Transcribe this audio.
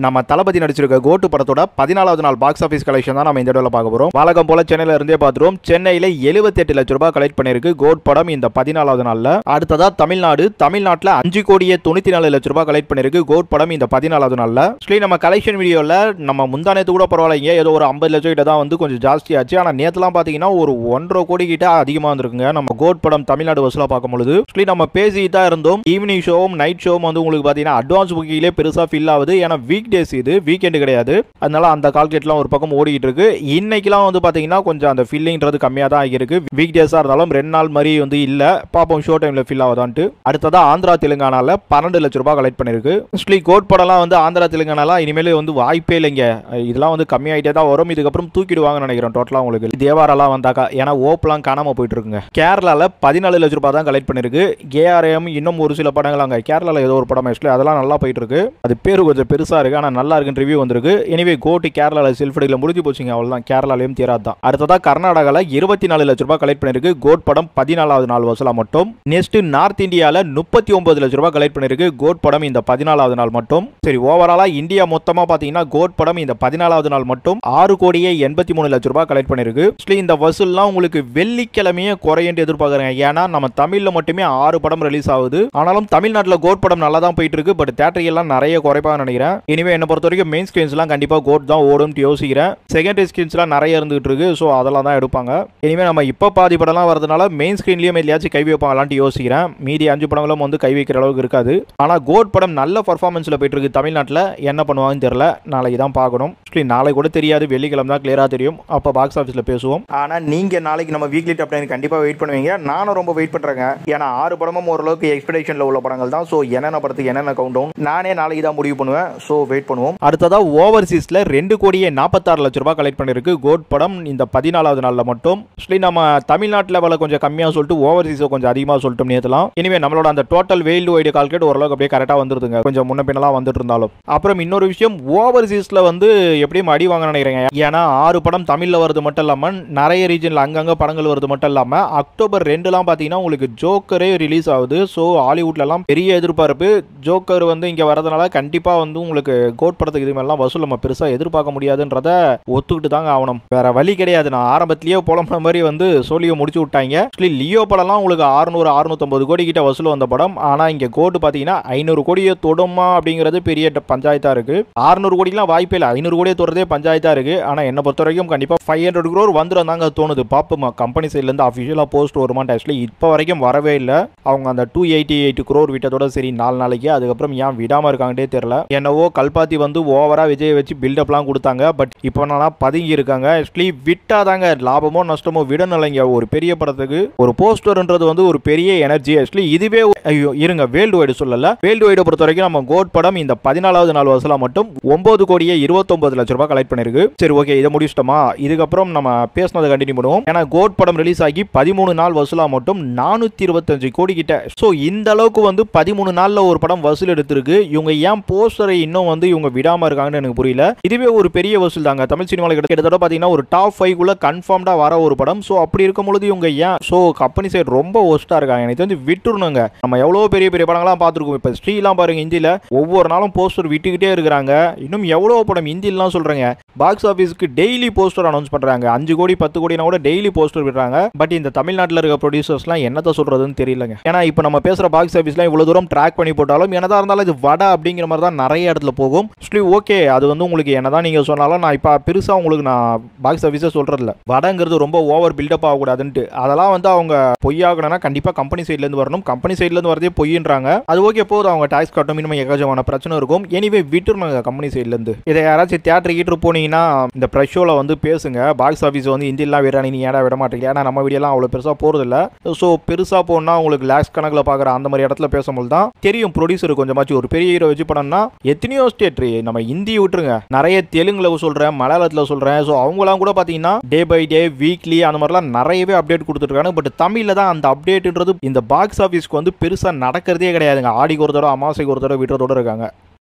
நம்ம தளபதி நடிச்சிருக்க கோட்டு படத்தோட 14வது நாள் பாக்ஸ் ஆஃபீஸ் கலெக்ஷன் தான் நம்ம இந்த வீடியோல பார்க்க போறோம். வழக்கம் போல சென்னையில இருந்தே பார்த்துருவோம். சென்னையில 78 லட்சம் ரூபாய் கலெக்ட் பண்ணிருக்கு கோட் படம் இந்த 14வது நாள்ல. அடுத்ததா தமிழ்நாட்டுல 5 கோடியே 94 லட்சம் ரூபாய் கலெக்ட் பண்ணிருக்கு கோட் படம் இந்த 14வது நாள்ல. ஸ்லீ நம்ம கலெக்ஷன் வீடியோல நம்ம முந்தானத்து கூட பரவாயில்லைங்க, ஏதோ ஒரு 50 லட்சம் கிட்ட தான் வந்து கொஞ்சம் ஜாஸ்தி ஆச்சு. ஆனா நேத்துலாம் பாத்தீங்கன்னா ஒரு 1.5 கோடி கிட்ட அதிகமா வந்திருக்குங்க நம்ம கோட் படம் தமிழ்நாடு வசூலா பார்க்கும்போது. ஸ்லீ நம்ம பேசிட்டு தான் இருந்தோம். ஈவினிங் ஷோவும் நைட் ஷோவும் வந்து உங்களுக்கு பாத்தீங்கன்னா அட்வான்ஸ் புக்கிங்லேயே பெருசா ஃபில் ஆகுது. ஏன்னா வீக் டேஸ் இது, வீக்கெண்ட் கிடையாது. அதனால அந்த கால்குலேட்லாம் ஒரு பக்கம் ஓடிக்கிட்டு இருக்கு. இன்னைக்குலாம் வந்து பாத்தீங்கன்னா கொஞ்சம் அந்த ஃபில்லிங்கிறது கம்மியா தான் ஆகிருக்கு. வீக் டேஸா இருந்தாலும் 2 நாள் மாதிரி வந்து இல்ல. பாப்போம் ஷோ டைம்ல ஃபில் ஆகுதான்ட்டு. அடுத்ததா ஆந்திரா தெலுங்கானால 12 லட்சம் ரூபாய் கலெக்ட் பண்ணிருக்கு. ஸ்லீ கோட் படம்லாம் வந்து ஆந்திரா தெலுங்கானால இனிமேல் வந்து வாய்ப்பே இல்லைங்க. இதெல்லாம் வந்து கம்மியாயிட்டே தான் வரும். இதுக்கப்புறம் தூக்கிடுவாங்கன்னு நினைக்கிறேன் டோட்டலா உங்களுக்கு தேவாரெல்லாம் வந்தாக்கா. ஏன்னா ஓப்லாம் காணாம போயிட்டு இருக்குங்க. கேரளால 14 லட்சம் ரூபாய் தான் கலெக்ட் பண்ணிருக்கு. கேஆர்எம் இன்னும் ஒரு சில படங்கள் அங்க கேரளால ஏதோ ஒரு படம் அதெல்லாம் நல்லா போயிட்டு இருக்கு. அது பேரு கொஞ்சம் பெருசா இருக்கு, ஆனா நல்லா இருக்குன்னு ரிவ்யூ வந்திருக்கு. எனிவே கோட்டு கேரளால செல்ஃபடில முடிஞ்சு போச்சுங்க, அவ்வளவுதான். கேரளாலையும் தீராதான். அடுத்ததா கர்நாடகால 24 லட்சம் ரூபாய் கலெக்ட் பண்ணிருக்கு கோட் படம் 14வது நாள் வசூலா மட்டும். நெக்ஸ்ட் நார்த் இந்தியால 39 லட்சம் ரூபாய் கலெக்ட் பண்ணிருக்கு கோட் படம் இந்த 14வது நாள் மட்டும். சரி, ஓவராலா இந்தியா மொத்தமா பாத்தீங்கன்னா கோட் படம் இந்த 14வது நாள் மட்டும் 6 கோடியே 83 லட்சம் ரூபாய் கலெக்ட் பண்ணிருக்கு. இந்த வசூல்லாம் உங்களுக்கு வெள்ளிக்கிழமையே குறையன்னு எதிர்பார்க்கறேன். ஏன்னா நம்ம தமிழ்ல மட்டுமே 6 படம் ரிலீஸ் ஆகுது. ஆனாலும் தமிழ்நாட்டுல கோட் படம் நல்லா தான் போயிட்டு இருக்கு. பட் தியேட்டர் எல்லாம் நிறைய குறைப்பாக நினைக்கிறேன். இனிமே என்ன பொறுத்த வரைக்கும் மெயின் ஸ்கிரீன்ஸ்லாம் கண்டிப்பா கோட் தான் ஓடும்னு யோசிக்கிறேன். செகண்டரி ஸ்கிரீன்ஸ்லாம் நிறைய இருந்துகிட்டு இருக்கு. ஸோ அதெல்லாம் தான் எடுப்பாங்க. இனிமே நம்ம இப்போ பாதி படம்லாம் வரதுனால மெயின் ஸ்கிரீன்லயும் எதையாச்சும் கை வைப்பாங்களான்ட்டு யோசிக்கிறேன். மீதி 5 படங்களும் வந்து கை வைக்கிற அளவுக்கு இருக்காது. ஆனால் கோட் படம் நல்ல பர்ஃபார்மன்ஸ்ல போயிட்டு இருக்கு தமிழ்நாட்டில். என்ன பண்ணுவாங்கன்னு தெரியல, நாளைக்கு தான் பார்க்கணும். நாளைக்கு கூட தெரியாது, வெள்ளிக்கிழமை தான் கிளியரா தெரியும். அப்போ பாக்ஸ் ஆஃபீஸ்ல பேசுவோம். ஆனால் நீங்க நாளைக்கு நம்ம வீக்லி டாப் 10 கண்டிப்பா வெயிட் பண்ணுவீங்க. நானும் ரொம்ப வெயிட் பண்றேங்க. ஏன்னா 6 படமும் ஓரளவுக்கு எக்ஸ்பெக்டேஷன்ல உள்ள படங்கள் தான். ஸோ என்னென்ன படத்துக்கு என்னென்ன கவுண்ட் டவுன் நானே நாளைக்கு தான் முடிவு பண்ணுவேன். ஸோ வெயிட் பண்ணுவோம். அடுத்ததா ஓவர்சீஸ்ல 2 கோடியே 46 லட்சம் ரூபாய் கலெக்ட் பண்ணிருக்கு கோட் படம் இந்த 14வது நாள்ல மட்டும். நம்ம தமிழ்நாட்டு லெவலில் கொஞ்சம் கம்மியா சொல்லிட்டு ஓவர்சீஸ் கொஞ்சம் அதிகமாக சொல்லிட்டோம் நேற்றுலாம். இனிமே நம்மளோட அந்த டோட்டல் வேர்ல்டு வைடு கால்குலேட் ஓரளவுக்கு அப்படியே கரெக்டாக வந்துருதுங்க. கொஞ்சம் முன்ன பின்னலாம் வந்துட்டு இருந்தாலும். அப்புறம் இன்னொரு விஷயம், ஓவர்சீஸ்ல வந்து எப்படியும் அடி வாங்க நினைக்கிறேங்க. ஏன்னா 6 படம் தமிழ்ல வருது மட்டும் இல்லாம நிறைய ரீஜன்ல அங்கங்க படங்கள் வருது மட்டும் இல்லாம அக்டோபர் 2லாம் பாத்தீங்கன்னா உங்களுக்கு ஜோக்கரே ரிலீஸ் ஆகுது. ஸோ ஹாலிவுட்லாம் பெரிய எதிர்பார்ப்பு. ஜோக்கர் வந்து இங்க வரதுனால கண்டிப்பா வந்து உங்களுக்கு கோட் படத்துக்கு இது மாதிரிலாம் வசூல் நம்ம பெருசா எதிர்பார்க்க முடியாதுன்றத ஒத்துக்கிட்டு தாங்க ஆகணும். வேற வழி கிடையாது. நான் ஆரம்பத்திலேயே புலம்புற மாதிரி வந்து சோலியை முடிச்சு விட்டாங்க. லியோ படம்லாம் உங்களுக்கு 600-650 கோடி கிட்ட வசூல் வந்த படம். ஆனா இங்க கோட் பாத்தீங்கன்னா 500 கோடியை தொடுமா அப்படிங்கிறது பெரிய பஞ்சாயத்தா இருக்கு. 600 கோடிக்கெல்லாம் வாய்ப்பே இல்லை, 500 கோடியை தொடுறதே பஞ்சாயத்தா இருக்கு. ஆனா என்ன பொறுத்த வரைக்கும் கண்டிப்பா 500 crore வந்துடும் தாங்க தோணுது. பாப்போமா கம்பெனி சைட்ல இருந்து அபிஷியலா போஸ்ட் வருமான். ஆக்சுவலி இப்போ வரைக்கும் வரவே இல்லை. அவங்க அந்த 288 crore விட்டதோட சரி 4 நாளைக்கு. அதுக்கப்புறம் ஏன் விடாம இருக்காங்கன்னே தெரியல. என்னவோ கல்பாத்தி வந்து ஓவரா விஜய் வச்சு பில்டப்லாம் கொடுத்தாங்க. பட் இப்போ நல்லா பதுங்கி இருக்காங்க. ஆக்சுவலி விட்டாதாங்க லாபமோ நஷ்டமோ விடணும்லைங்க. ஒரு பெரிய படத்துக்கு ஒரு போஸ்டர்ன்றது வந்து ஒரு பெரிய எனர்ஜி. ஆக்சுவலி இதுவே ஐயோ இருங்க, வேர்ல்டு வைடு சொல்லல. வேர்ல்டு வைடை பொறுத்த வரைக்கும் நம்ம கோட் படம் இந்த 14வது நாள் வசூலா மட்டும் 9 கோடியே 29 லட்சம் ரூபாய் கலெக்ட் பண்ணிருக்கு. சரி, ஓகே, இதை முடிச்சிட்டோமா? இதுக்கப்புறம் நம்ம பேசினதை கண்டினியூ பண்ணுவோம். ஏன்னா கோட் படம் ரிலீஸ் ஆகி 13 நாள் வசூலா மட்டும் 425 கோடி கிட்ட. ஸோ இந்த அளவுக்கு வந்து 13 நாள்ல ஒரு படம் வசூல் எடுத்திருக்கு. இவங்க ஏன் போஸ்டரை இன்னும் வந்து இவங்க விடாம இருக்காங்கன்னு எனக்கு புரியல. இதுவே ஒரு பெரிய வசூல் தாங்க. தமிழ் சினிமாவில் கிட்டத்தட்ட பாத்தீங்கன்னா ஒரு டாப் 5 குள்ள கன்ஃபார்ம்டா வர ஒரு படம். ஸோ அப்படி இருக்கும்பொழுது இவங்க ஏன் ஸோ கம்பெனி சைடு ரொம்ப ஒஸ்டா இருக்காங்க. எனக்கு வந்து விட்டுருணுங்க. நம்ம எவ்வளவு பெரிய பெரிய படங்கள்லாம் பார்த்துருக்கோம். இப்போ ஸ்ரீலாம் பாருங்க, இந்தியில ஒவ்வொரு நாளும் போஸ்டர் விட்டுக்கிட்டே இருக்கிறாங்க. இன்னும் எவ்வளவு படம் இந்தியிலாம் சொல்றாங்க. பாக்ஸ் ஆஃபீஸ்க்கு டெய்லி போஸ்டர் அனௌன்ஸ் பண்றாங்க. 5 கோடி 10 கோடினா கூட டெய்லி போஸ்டர் விடுறாங்க. பட் இந்த தமிழ்நாட்டில் இருக்க ப்ரொடியூசர்ஸ்லாம் என்னத்த சொல்றதுன்னு தெரியலங்க. ஏன்னா இப்போ நம்ம பேசுற பாக்ஸ் ஆஃபீஸ்லாம் இவ்வளவு தூரம் ட்ராக் பண்ணி போட்டாலும் என்னதான் இருந்தாலும் இது வடை அப்படிங்கிற மாதிரி தான் நிறைய இடத்துல போகும். ஓகே, அது வந்து உங்களுக்கு என்னதான் நீங்க சொன்னாலும் நான் இப்போ பெருசா உங்களுக்கு நான் பாக்ஸ் ஆஃபீஸை சொல்றது இல்லை. வடங்கிறது ரொம்ப ஓவர் பில்டப் ஆகக்கூடாதுன்ட்டு. அதெல்லாம் வந்து அவங்க பொய்யாகணும்னா கண்டிப்பா கம்பெனி சைட்ல இருந்து வரணும். கம்பெனி சைட்ல இருந்து வரதே பொய்ன்றாங்க. அது ஓகே போதும், அவங்க டாக்ஸ் கட்டணும், மினிமம் ஏகஜமான பிரச்சனை இருக்கும். எனிவே விட்டுருங்க கம்பெனி சைட்ல இருந்து. இதை யாராச்சும் தியேட்டர் கீட்டர் போனீங்கன்னா இந்த ப்ரெஷ் ஷோல வந்து பேசுங்க. பாக்ஸ் ஆஃபீஸ் வந்து இந்தியெல்லாம் விடுறாங்க, நீ ஏடா விட மாட்டீங்க. ஏன்னா நம்ம வீடியோலாம் அவ்வளோ பெருசா போறது இல்லை. ஸோ பெருசா போனா உங்களுக்கு லேக்ஸ் கணக்கில் பார்க்குற அந்த மாதிரி இடத்துல பேசும்போது தான் தெரியும் ப்ரொடியூசர் கொஞ்சமாச்சும். ஒரு பெரிய ஹீரோ வச்சு படம்னா எத்தனையோ ஸ்டேட் நம்ம இந்தி விட்டுருங்க, நிறைய தெலுங்குல சொல்றேன், மலையாளத்துல சொல்றேன். ஸோ அவங்களாம் கூட பாத்தீங்கன்னா டே பை டே வீக்லி அந்த மாதிரிலாம் நிறையவே அப்டேட் கொடுத்துருக்காங்க. பட் தமிழ்ல தான் அந்த அப்டேட்ன்றது இந்த பாக்ஸ் ஆஃபீஸ்க்கு வந்து பெருசா நடக்கிறதே கிடையாதுங்க. ஆடிக்கு ஒரு தடவை அமாவாசைக்கு ஒரு தடவை விடுறதோட இருக்காங்க.